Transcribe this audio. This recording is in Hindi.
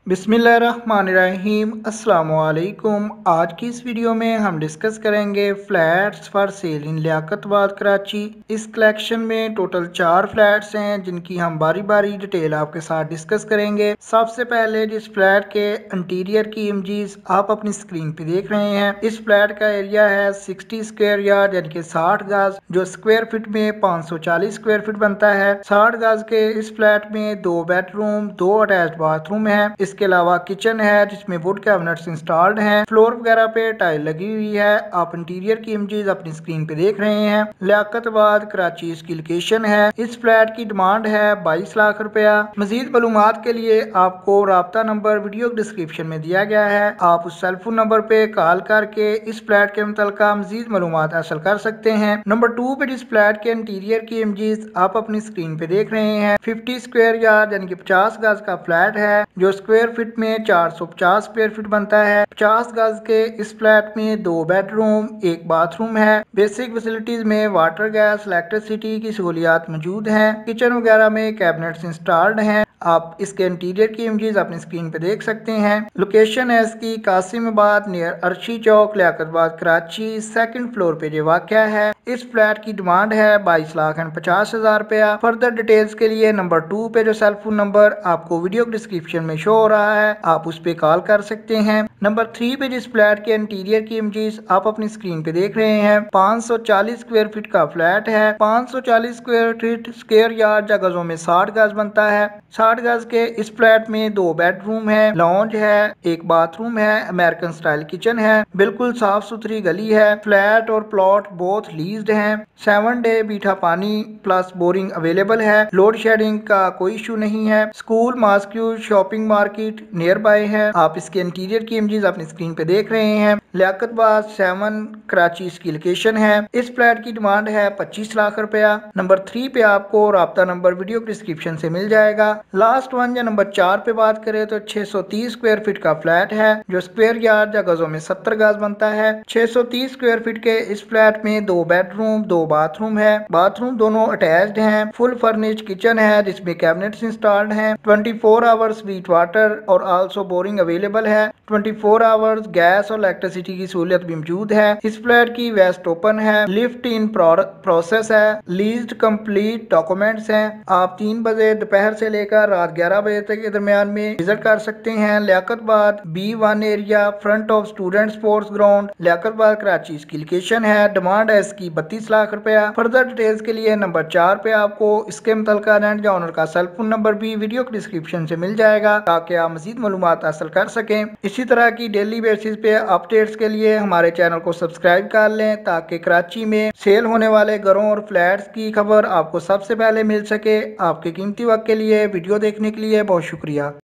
बिस्मिल्लाहिर्रहमानिर्रहीम अस्सलामुअलैकुम। आज की इस वीडियो में हम डिस्कस करेंगे फ्लैट्स फॉर सेल इन लियाकतबाद कराची। इस कलेक्शन में टोटल 4 फ्लैट्स हैं जिनकी हम बारी बारी डिटेल आपके साथ डिस्कस करेंगे। सबसे पहले जिस फ्लैट के इंटीरियर की इमेजेस आप अपनी स्क्रीन पे देख रहे हैं, इस फ्लैट का एरिया है 60 स्क्वायर यार्ड यानी कि 60 गज, जो स्क्वायर फीट में 540 स्क्वायर फीट बनता है। 60 गज के इस फ्लैट में 2 बेडरूम 2 अटैच बाथरूम है। इसके अलावा किचन है जिसमें वुड कैबिनेट्स इंस्टॉल्ड हैं। फ्लोर वगैरह पे टाइल लगी हुई है। आप इंटीरियर की इमेजेस अपनी स्क्रीन पे देख रहे हैं। लियाकतबाद कराची इसकी लोकेशन है। इस फ्लैट की डिमांड है 22 लाख रुपया। मजीद मालूमात के लिए आपको राब्ता नंबर वीडियो डिस्क्रिप्शन में दिया गया है। आप उस सेलफोन नंबर पे कॉल करके इस फ्लैट के मुतल्लिका मजीद मालूमात हासिल कर सकते हैं। नंबर 2 पे जिस फ्लैट के इंटीरियर की इमेजेस आप अपनी स्क्रीन पे देख रहे हैं, 50 स्क्वायर यार्ड यानी कि 50 गज का फ्लैट है जो स्क्वायर फीट में 450 स्क्वायर फीट बनता है। 50 गज के इस फ्लैट में 2 बेडरूम 1 बाथरूम है। बेसिक फैसिलिटीज में वाटर गैस इलेक्ट्रिसिटी की सहूलियात मौजूद हैं। किचन वगैरह में कैबिनेट्स इंस्टॉल्ड हैं। आप इसके इंटीरियर की इमेजेस अपनी स्क्रीन पे देख सकते हैं। लोकेशन है इसकी कासिमाबाद नियर अर्शी चौक लियाकतबाद कराची। सेकंड फ्लोर पे जो वाक़या है। इस फ्लैट की डिमांड है 22,50,000 रुपया। फर्दर डिटेल्स के लिए नंबर 2 पे जो सेलफोन नंबर आपको वीडियो डिस्क्रिप्शन में शो हो रहा है, आप उस पे कॉल कर सकते हैं। नंबर 3 पे जिस फ्लैट के इंटीरियर की इमेजेस आप अपनी स्क्रीन पे देख रहे हैं, 540 स्क्वायर फीट का फ्लैट है। 540 स्क्वायर फीट स्क्वायर यार्ड या गजों में 60 गज बनता है। 60 गज के इस फ्लैट में 2 बेडरूम है, लॉन्ज है, 1 बाथरूम है, अमेरिकन स्टाइल किचन है, बिल्कुल साफ सुथरी गली है। फ्लैट और प्लॉट बोथ लीज्ड हैं। 7 डे मीठा पानी प्लस बोरिंग अवेलेबल है। लोड शेडिंग का कोई इशू नहीं है। School मास्क्यू shopping market near by है। आप इसके इंटीरियर की इमेजेस अपनी स्क्रीन पे देख रहे हैं। लियाकतबाद 7 कराची इसकी लोकेशन है। इस फ्लैट की डिमांड है 25 लाख रुपया। नंबर 3 पे आपको राब्ता नंबर वीडियो डिस्क्रिप्शन से मिल जाएगा। लास्ट वन या नंबर 4 पे बात करें तो 630 स्क्वायर फीट का फ्लैट है जो स्क्वायर यार्ड या गजों में 70 गज बनता है। 630 स्क्वायर फीट के इस फ्लैट में 2 बेडरूम 2 बाथरूम है। बाथरूम दोनों अटैच्ड हैं। फुल फर्निश्ड किचन है जिसमें कैबिनेट्स इंस्टॉल्ड हैं। 24 आवर्स स्वीट वाटर और आल्सो बोरिंग अवेलेबल है। 24 आवर्स गैस और इलेक्ट्रिसिटी की सहूलियत भी मौजूद है। इस फ्लैट की वेस्ट ओपन है। लिफ्ट इन प्रोसेस है। लीज्ड कंप्लीट डॉक्यूमेंट्स हैं। आप 3 बजे दोपहर से लेकर रात 11 बजे तक के दरमियान में विजिट कर सकते हैं। Liaquatabad B1 area front of student sports ground Liaquatabad Karachi इसकी लोकेशन है। डिमांड है इसकी 32 लाख रुपया। फर्दर डिटेल्स के लिए नंबर 4 पे आपको इसके मुतल्लिका रेंट या ओनर का सेलफोन नंबर भी वीडियो डिस्क्रिप्शन से मिल जाएगा ताकि आप मजीद मालूमात हासिल कर सकें। इसी तरह की डेली बेसिस पे अपडेट्स के लिए हमारे चैनल को सब्सक्राइब कर लें ताकि कराची में सेल होने वाले घरों और फ्लैट्स की खबर आपको सबसे पहले मिल सके। आपके कीमती वक्त के लिए वीडियो देखने के लिए बहुत शुक्रिया।